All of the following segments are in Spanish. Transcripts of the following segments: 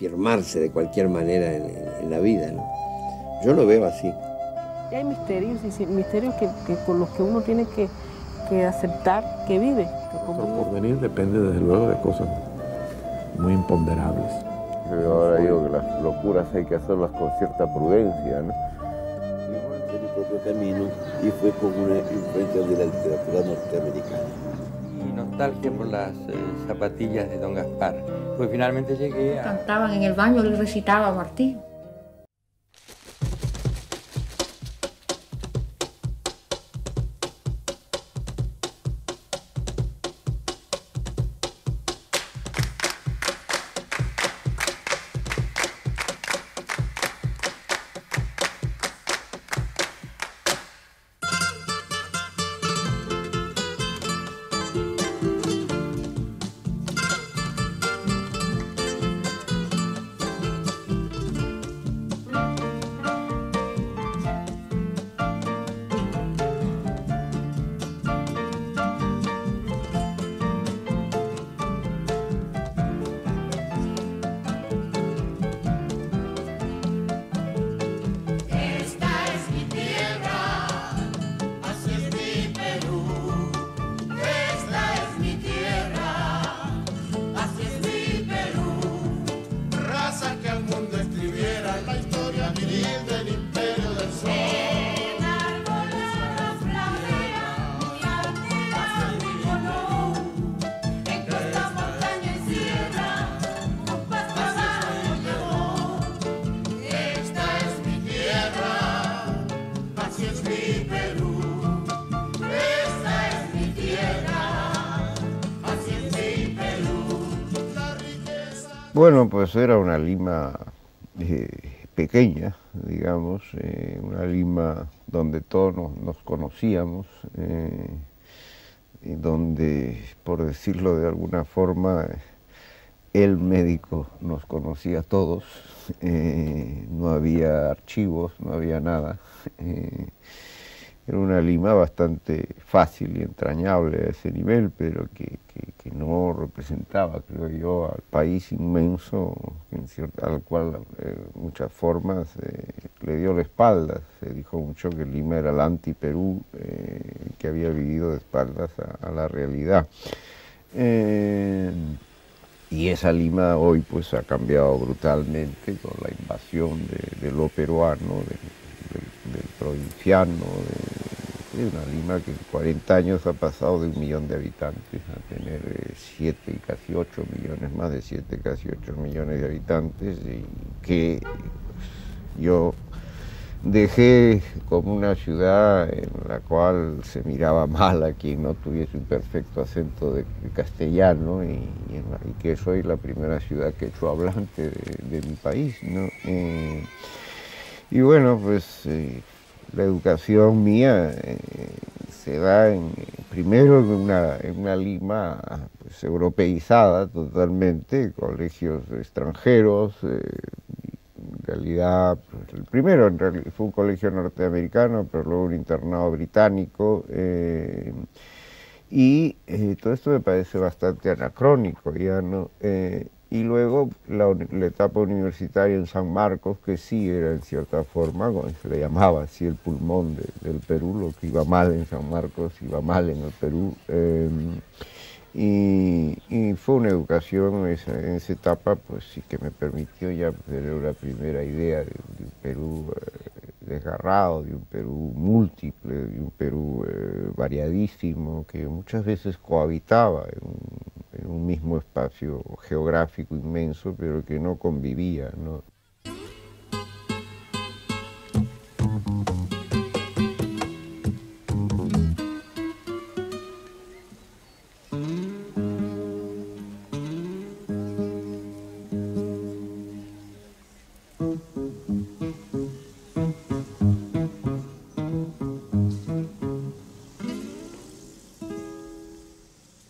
afirmarse de cualquier manera en la vida, ¿no? Yo lo veo así. Y hay misterios que con los que uno tiene que aceptar que vive. Nuestro porvenir depende desde luego de cosas muy imponderables. Yo ahora digo que las locuras hay que hacerlas con cierta prudencia, ¿no? En mi propio camino y fue con una influencia de la literatura norteamericana. Y nostalgia por las zapatillas de Don Gaspar. Pues finalmente llegué a... Cantaban en el baño, él recitaba a Martín. Bueno, pues era una Lima pequeña, digamos, una Lima donde todos nos conocíamos, y donde, por decirlo de alguna forma, el médico nos conocía a todos, no había archivos, no había nada. Era una Lima bastante fácil y entrañable a ese nivel, pero que no representaba, creo yo, al país inmenso al cual muchas formas le dio la espalda. Se dijo mucho que Lima era el anti-Perú, que había vivido de espaldas a la realidad. Y esa Lima hoy pues ha cambiado brutalmente con la invasión de lo peruano, del provinciano, de una Lima que en 40 años ha pasado de 1 millón de habitantes a tener 7 y casi 8 millones, más de 7, casi 8 millones de habitantes, y que pues, yo dejé como una ciudad en la cual se miraba mal a quien no tuviese un perfecto acento de castellano, y que soy la primera ciudad quechua-hablante de mi país, ¿no? Y bueno, pues la educación mía se da primero en una Lima pues, europeizada totalmente, colegios extranjeros. En realidad, pues, el primero en realidad fue un colegio norteamericano, pero luego un internado británico. Y todo esto me parece bastante anacrónico, ya no. Y luego la etapa universitaria en San Marcos, que sí era en cierta forma, se le llamaba así el pulmón del Perú, lo que iba mal en San Marcos iba mal en el Perú. Y fue una educación en esa etapa, pues sí que me permitió ya tener una primera idea de un Perú desgarrado, de un Perú múltiple, de un Perú variadísimo, que muchas veces cohabitaba en un mismo espacio geográfico inmenso, pero que no convivía, ¿no?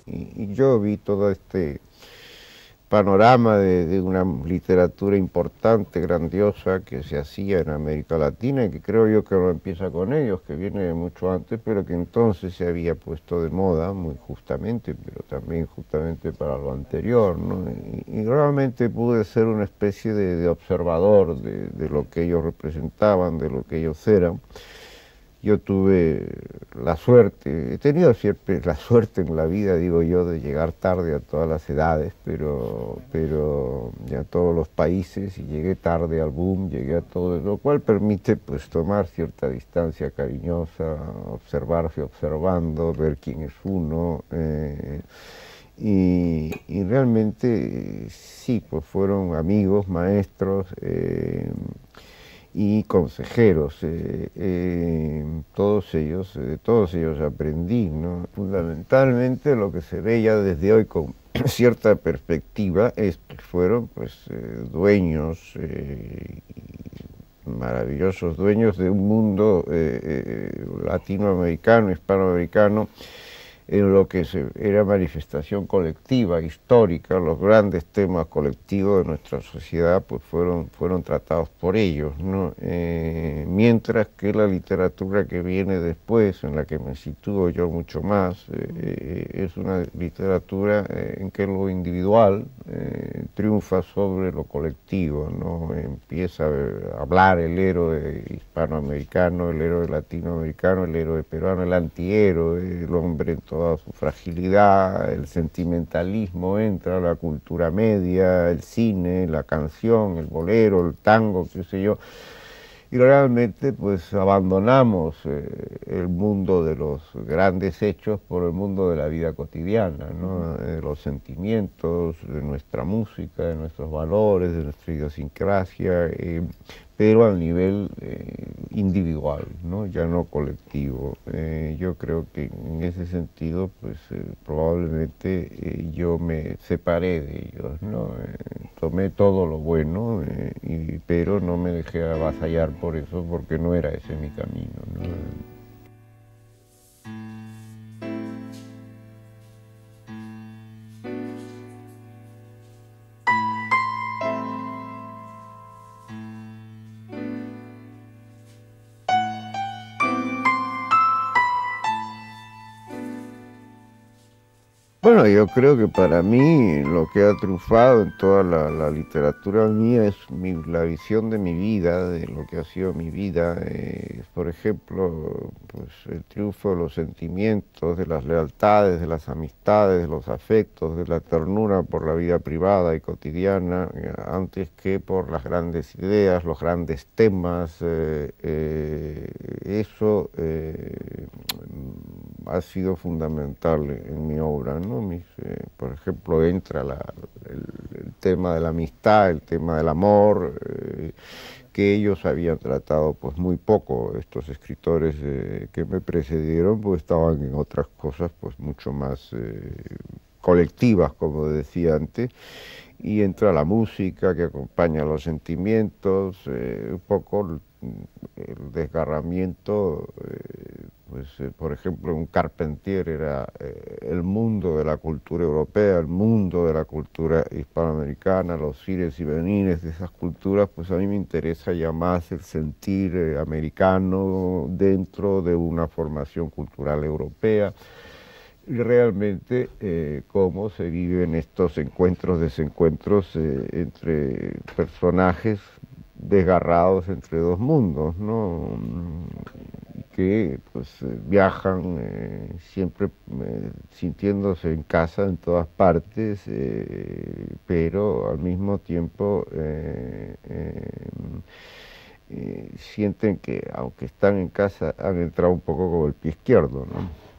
Y yo vi todo este panorama de una literatura importante, grandiosa, que se hacía en América Latina y que creo yo que no empieza con ellos, que viene de mucho antes, pero que entonces se había puesto de moda, muy justamente, pero también justamente para lo anterior, ¿no? Y realmente pude ser una especie de observador de lo que ellos representaban, de lo que ellos eran. Yo tuve la suerte, he tenido siempre la suerte en la vida, digo yo, de llegar tarde a todas las edades, pero a todos los países, y llegué tarde al boom, llegué a todo, lo cual permite pues tomar cierta distancia cariñosa, observarse observando, ver quién es uno, y realmente sí, pues fueron amigos, maestros, y consejeros, todos ellos aprendí, ¿no? Fundamentalmente lo que se ve ya desde hoy con cierta perspectiva es que fueron pues dueños, maravillosos dueños de un mundo latinoamericano, hispanoamericano, en lo que era manifestación colectiva, histórica. Los grandes temas colectivos de nuestra sociedad pues fueron tratados por ellos, ¿no? Mientras que la literatura que viene después, en la que me sitúo yo mucho más, es una literatura en que lo individual triunfa sobre lo colectivo, ¿no? Empieza a hablar el héroe hispanoamericano, el héroe latinoamericano, el héroe peruano, el antihéroe, el hombre en toda su fragilidad, el sentimentalismo entra, la cultura media, el cine, la canción, el bolero, el tango, qué sé yo, y realmente pues abandonamos el mundo de los grandes hechos por el mundo de la vida cotidiana, ¿no? De los sentimientos, de nuestra música, de nuestros valores, de nuestra idiosincrasia, pero al nivel individual, ¿no? Ya no colectivo. Yo creo que en ese sentido, pues probablemente yo me separé de ellos, ¿no? Tomé todo lo bueno, pero no me dejé avasallar por eso, porque no era ese mi camino, ¿no? Bueno, yo creo que para mí lo que ha triunfado en toda la literatura mía es la visión de mi vida, de lo que ha sido mi vida. Por ejemplo, pues el triunfo de los sentimientos, de las lealtades, de las amistades, de los afectos, de la ternura por la vida privada y cotidiana, antes que por las grandes ideas, los grandes temas. Eso ha sido fundamental en mi obra, ¿no? Por ejemplo, entra el tema de la amistad, el tema del amor, que ellos habían tratado pues muy poco. Estos escritores que me precedieron pues estaban en otras cosas pues mucho más colectivas, como decía antes, y entra la música que acompaña los sentimientos, un poco el desgarramiento. Por ejemplo, un Carpentier era el mundo de la cultura europea, el mundo de la cultura hispanoamericana, los ires y venires de esas culturas. Pues a mí me interesa ya más el sentir americano dentro de una formación cultural europea, y realmente cómo se viven estos encuentros, desencuentros entre personajes desgarrados entre dos mundos, ¿no? Que pues viajan siempre sintiéndose en casa en todas partes, pero al mismo tiempo sienten que aunque están en casa han entrado un poco con el pie izquierdo, ¿no?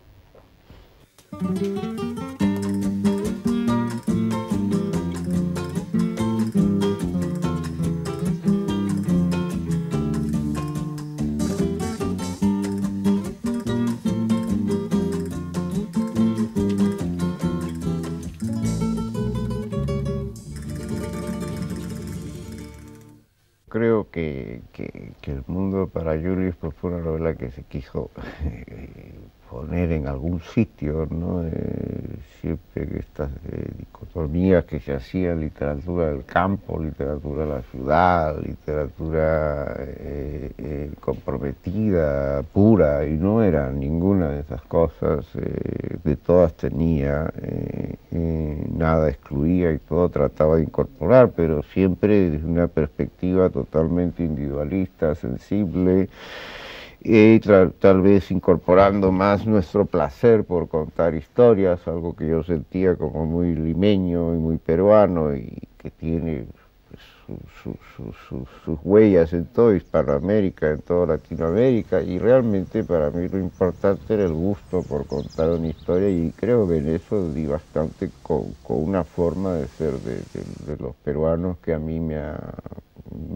Creo que que El mundo para Julius pues, fue una novela que se quiso poner en algún sitio, ¿no? Siempre que estas dicotomías que se hacían, literatura del campo, literatura de la ciudad, literatura comprometida, pura, y no era ninguna de esas cosas, de todas tenía, nada excluía y todo trataba de incorporar, pero siempre desde una perspectiva totalmente individualista, sensible, y tal vez incorporando más nuestro placer por contar historias, algo que yo sentía como muy limeño y muy peruano y que tiene sus huellas en toda Hispanoamérica, en toda Latinoamérica, y realmente para mí lo importante era el gusto por contar una historia, y creo que en eso di bastante con una forma de ser de los peruanos que a mí me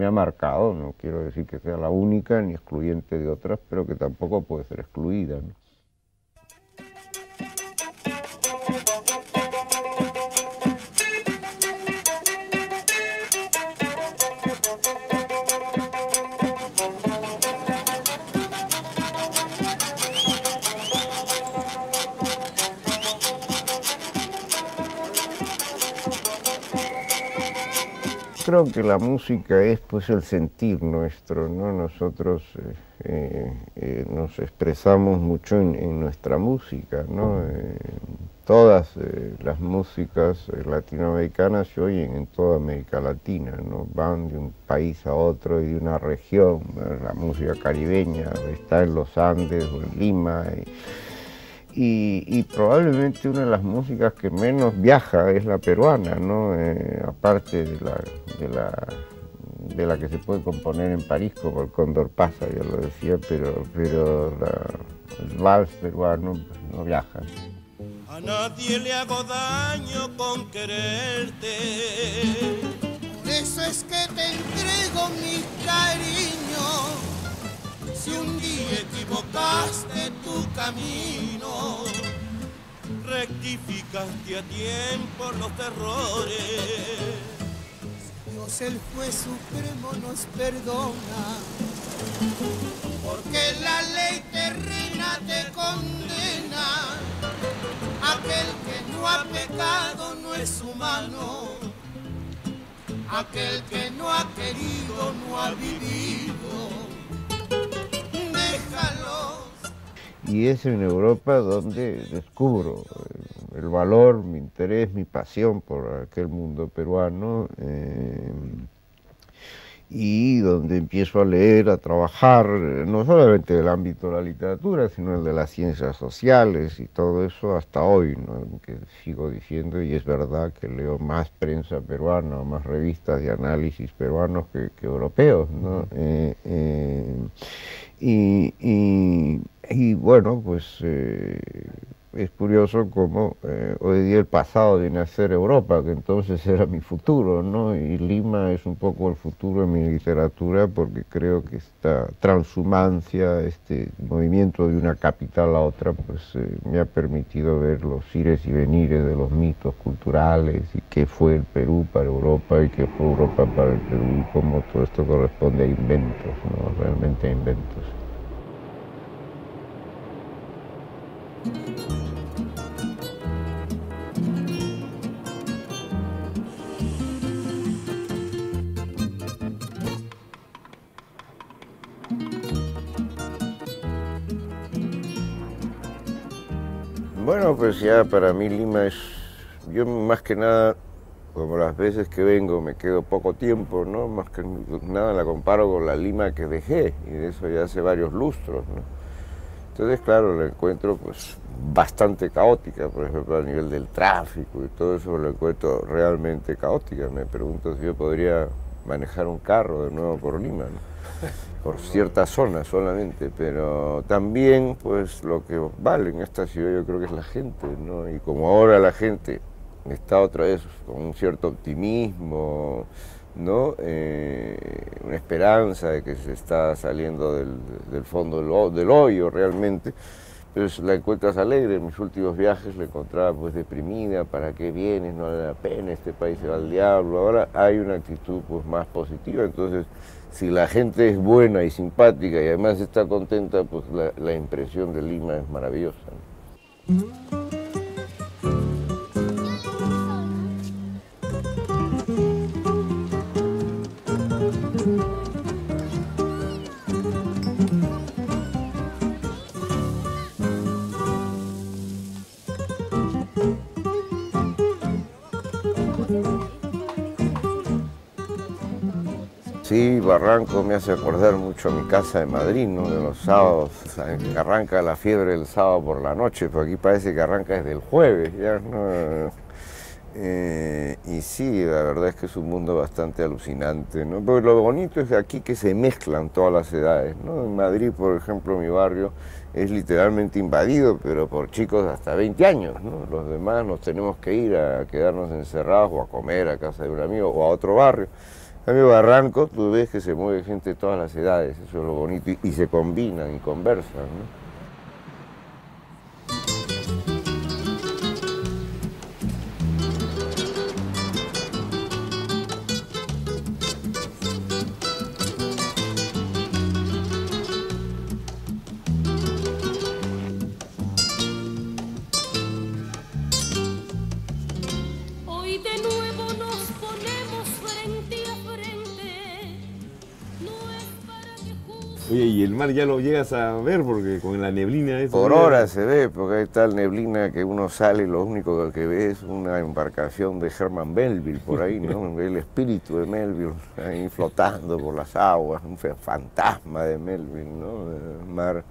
ha marcado. No quiero decir que sea la única ni excluyente de otras, pero que tampoco puede ser excluida, ¿no? Creo que la música es pues el sentir nuestro, ¿no? Nosotros nos expresamos mucho en nuestra música, ¿no? Todas las músicas latinoamericanas se oyen en toda América Latina, ¿no? Van de un país a otro y de una región. La música caribeña está en los Andes o en Lima. Y probablemente una de las músicas que menos viaja es la peruana, ¿no? Aparte de la que se puede componer en París, como el Cóndor pasa, ya lo decía, pero el vals peruano pues, no viaja. A nadie le hago daño con quererte, por eso es que te entrego mi cariño. Si un día equivocaste tu camino, rectificaste a tiempo los errores. Dios el juez supremo nos perdona, porque la ley terrena te condena. Aquel que no ha pecado no es humano, aquel que no ha querido no ha vivido. Y es en Europa donde descubro el valor, mi interés, mi pasión por aquel mundo peruano, y donde empiezo a leer, a trabajar, no solamente del ámbito de la literatura, sino el de las ciencias sociales y todo eso hasta hoy, ¿no? Que sigo diciendo, y es verdad que leo más prensa peruana, más revistas de análisis peruanos que europeos, ¿no? Y bueno, pues es curioso cómo hoy día el pasado viene a ser Europa, que entonces era mi futuro, ¿no? Y Lima es un poco el futuro de mi literatura, porque creo que esta transhumancia, este movimiento de una capital a otra, pues me ha permitido ver los ires y venires de los mitos culturales, y qué fue el Perú para Europa y qué fue Europa para el Perú, y cómo todo esto corresponde a inventos, ¿no? Realmente a inventos. Bueno, pues ya para mí Lima es, yo más que nada, como las veces que vengo me quedo poco tiempo, ¿no? Más que nada la comparo con la Lima que dejé, y de eso ya hace varios lustros, ¿no? Entonces, claro, la encuentro pues bastante caótica, por ejemplo, a nivel del tráfico y todo eso lo encuentro realmente caótica. Me pregunto si yo podría manejar un carro de nuevo por Lima, ¿no? Por ciertas zonas solamente, pero también pues lo que vale en esta ciudad yo creo que es la gente, ¿no? Y como ahora la gente está otra vez con un cierto optimismo, ¿no? Una esperanza de que se está saliendo del fondo del hoyo realmente, pues la encuentras alegre. En mis últimos viajes la encontraba pues deprimida, ¿para qué vienes? No vale la pena, este país se va al diablo. Ahora hay una actitud pues más positiva, entonces si la gente es buena y simpática y además está contenta, pues la impresión de Lima es maravillosa, ¿no? Sí, Barranco me hace acordar mucho a mi casa de Madrid, ¿no? De los sábados, o sea, que arranca la fiebre el sábado por la noche, pero aquí parece que arranca desde el jueves, ¿ya? ¿No? Y sí, la verdad es que es un mundo bastante alucinante, ¿no? Porque lo bonito es aquí que se mezclan todas las edades, ¿no? En Madrid, por ejemplo, mi barrio es literalmente invadido, pero por chicos hasta 20 años, ¿no? Los demás nos tenemos que ir a quedarnos encerrados o a comer a casa de un amigo o a otro barrio. En cambio, Barranco, tú ves que se mueve gente de todas las edades, eso es lo bonito, y se combinan y conversan, ¿no? Hoy de nuevo nos ponemos frente a frente. No es para que juzgues. Oye, y el mar ya lo llegas a ver porque con la neblina eso. Por hora se ve, porque hay tal neblina que uno sale y lo único que ve es una embarcación de Herman Melville por ahí, ¿no? El espíritu de Melville ahí flotando por las aguas, un fantasma de Melville, ¿no? El mar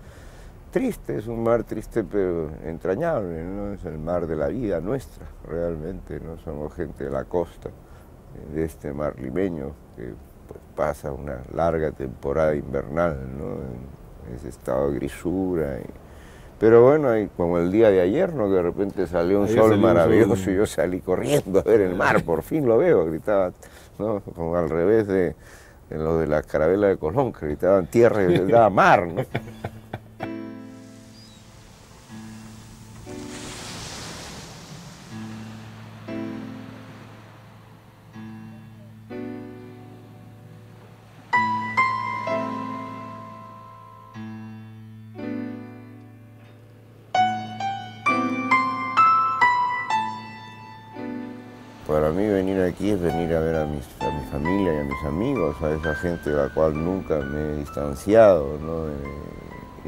triste, es un mar triste pero entrañable, ¿no? Es el mar de la vida nuestra, realmente, ¿no? Somos gente de la costa, de este mar limeño, que pues, pasa una larga temporada invernal, ¿no? En ese estado de grisura. Pero bueno, y como el día de ayer, ¿no? Que de repente salió un sol maravilloso y yo salí corriendo a ver el mar, por fin lo veo, gritaba, ¿no? Como al revés de lo de la carabela de Colón, que gritaban tierra y gritaba mar, ¿no? Para mí venir aquí es venir a ver a mi familia y a mis amigos, a esa gente de la cual nunca me he distanciado, ¿no?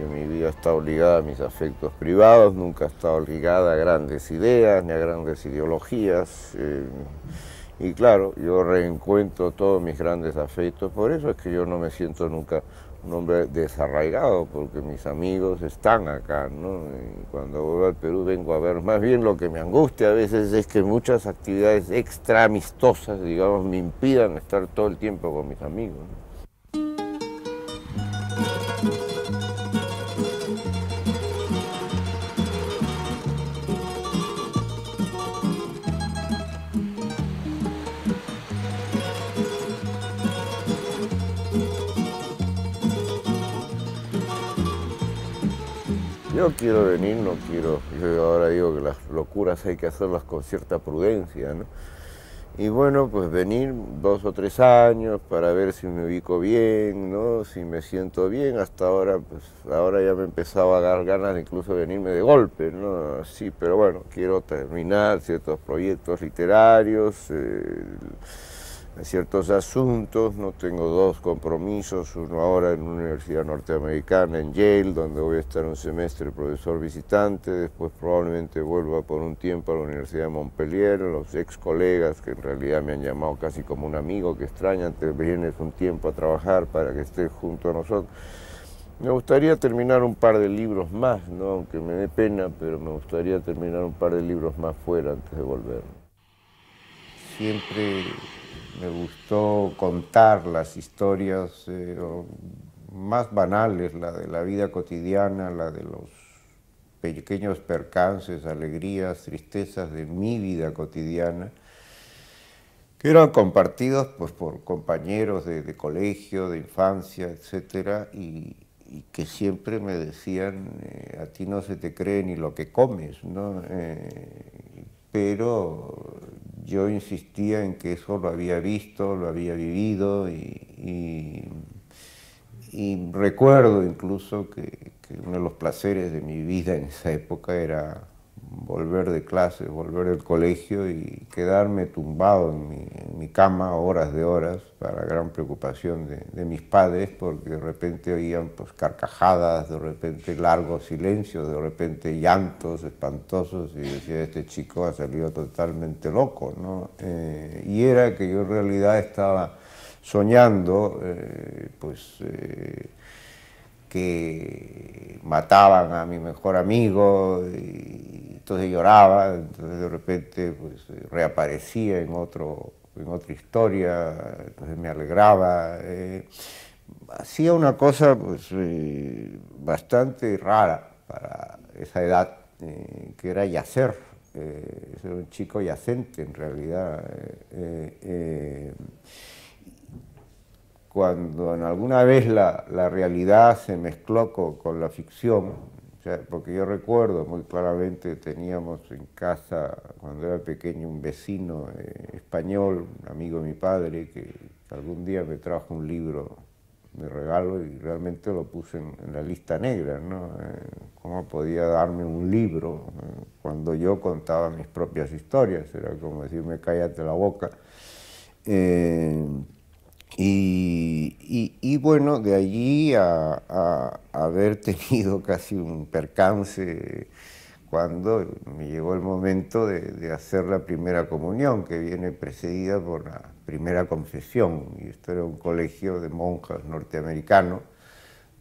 Yo mi vida ha estado ligada a mis afectos privados, nunca ha estado ligada a grandes ideas ni a grandes ideologías. Y claro, yo reencuentro todos mis grandes afectos, por eso es que yo no me siento nunca un hombre desarraigado, porque mis amigos están acá, ¿no? Y cuando vuelvo al Perú vengo a ver, más bien lo que me angustia a veces es que muchas actividades extra amistosas, digamos, me impidan estar todo el tiempo con mis amigos, ¿no? Yo quiero venir, no quiero, yo ahora digo que las locuras hay que hacerlas con cierta prudencia, ¿no? Y bueno, pues venir 2 o 3 años para ver si me ubico bien, ¿no? Si me siento bien. Hasta ahora, pues ahora ya me empezaba a dar ganas de incluso venirme de golpe, ¿no? Sí, pero bueno, quiero terminar ciertos proyectos literarios, ciertos asuntos, no tengo 2 compromisos, uno ahora en una universidad norteamericana, en Yale, donde voy a estar un semestre profesor visitante, después probablemente vuelva por un tiempo a la Universidad de Montpellier, los ex colegas que en realidad me han llamado casi como un amigo que extrañan, te vienes un tiempo a trabajar para que estés junto a nosotros. Me gustaría terminar un par de libros más, ¿no? Aunque me dé pena, pero me gustaría terminar un par de libros más fuera antes de volver. Siempre me gustó contar las historias más banales, la de la vida cotidiana, la de los pequeños percances, alegrías, tristezas de mi vida cotidiana, que eran compartidos pues, por compañeros de colegio, de infancia, etc. Y que siempre me decían, a ti no se te cree ni lo que comes, ¿no? Pero yo insistía en que eso lo había visto, lo había vivido y Y recuerdo incluso que uno de los placeres de mi vida en esa época era volver de clase, volver del colegio y quedarme tumbado en mi cama horas de horas, para gran preocupación de mis padres, porque de repente oían pues, carcajadas, de repente largos silencios, de repente llantos espantosos, y decía, este chico ha salido totalmente loco, ¿no? Y era que yo en realidad estaba soñando, que mataban a mi mejor amigo, y entonces lloraba, entonces de repente pues, reaparecía en otra historia, entonces me alegraba. Hacía una cosa pues, bastante rara para esa edad, que era yacer. Era un chico yacente en realidad. Cuando en alguna vez la realidad se mezcló con la ficción, o sea, porque yo recuerdo muy claramente, teníamos en casa, cuando era pequeño, un vecino español, un amigo de mi padre, que algún día me trajo un libro de regalo y realmente lo puse en la lista negra, ¿no? ¿Cómo podía darme un libro cuando yo contaba mis propias historias? Era como decirme, cállate la boca. Y bueno, de allí a haber tenido casi un percance cuando me llegó el momento de hacer la primera comunión, que viene precedida por la primera confesión. Y esto era un colegio de monjas norteamericano,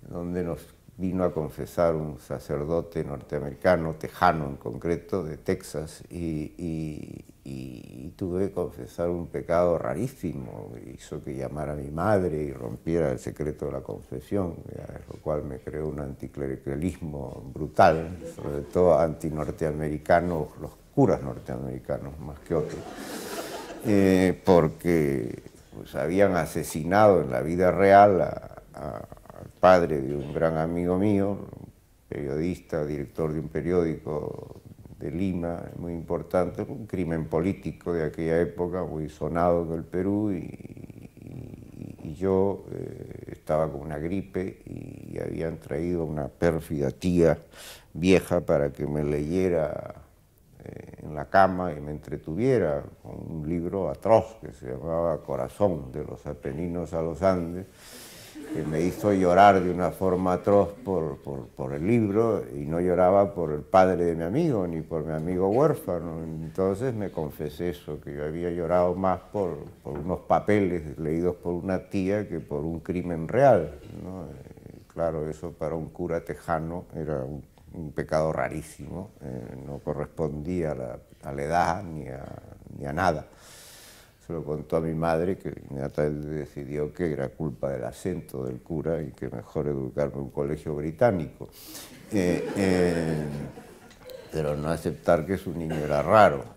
donde nos vino a confesar un sacerdote norteamericano, tejano en concreto, de Texas, y tuve que confesar un pecado rarísimo. Hizo que llamara a mi madre y rompiera el secreto de la confesión, lo cual me creó un anticlericalismo brutal, sobre todo antinorteamericano, los curas norteamericanos más que otros, porque pues, habían asesinado en la vida real al padre de un gran amigo mío, periodista, director de un periódico de Lima, muy importante, un crimen político de aquella época, muy sonado en el Perú, y yo estaba con una gripe y habían traído una pérfida tía vieja para que me leyera en la cama y me entretuviera con un libro atroz que se llamaba Corazón, de los Apeninos a los Andes, que me hizo llorar de una forma atroz por el libro, y no lloraba por el padre de mi amigo, ni por mi amigo huérfano. Entonces me confesé eso, que yo había llorado más por unos papeles leídos por una tía que por un crimen real, ¿no? Claro, eso para un cura tejano era un pecado rarísimo, no correspondía a la edad ni a nada. Se lo contó a mi madre, que inmediatamente decidió que era culpa del acento del cura y que mejor educarme en un colegio británico. Pero no aceptar que su niño era raro.